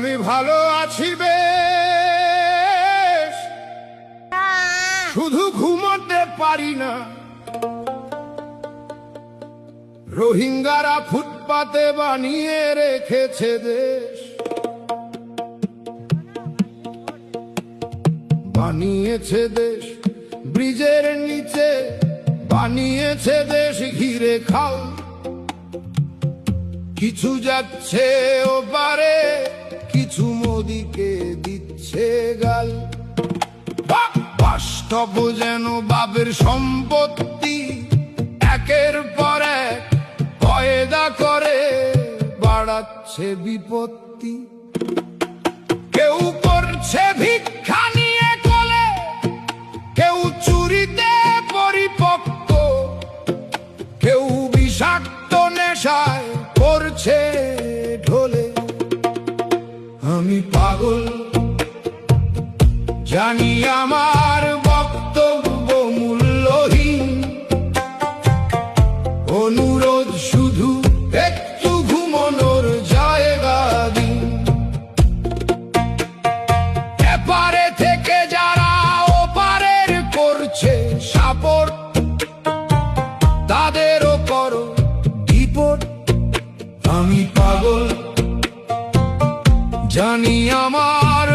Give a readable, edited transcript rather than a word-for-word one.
আমি ভালো আছি বেশ, শুধু ঘুমোতে পারি না। রোহিঙ্গারা ফুটপাতে বানিয়ে রেখেছে দেশ, বানিয়েছে দেশ ব্রিজের নিচে, বানিয়েছে দেশ ঘিরে খাল। কিছু যাচ্ছে ওপারে, কিছু মোদিকে দিচ্ছে গাল। বাস্তব যেন বাবের সম্পত্তি, একের পর এক পয়দা করে বাড়াচ্ছে বিপত্তি। কেউ করছে ভিক্ষা নিয়ে কোলে, কেউ চুরিতে পরিপক্ক, কেউ বিষাক্ত নেশায় করছে ঢোলে। আমি পাগল, জানি আমার বক্তব্য মূল্যহীন। অনুরোধ শুধু একটু ঘুমানোর জায়গা দিন। এপারে থেকে যারা ওপারের করছে সাপোর্ট, তাদেরও করো ডিপোর্ট। আমি পাগল, জানি আমার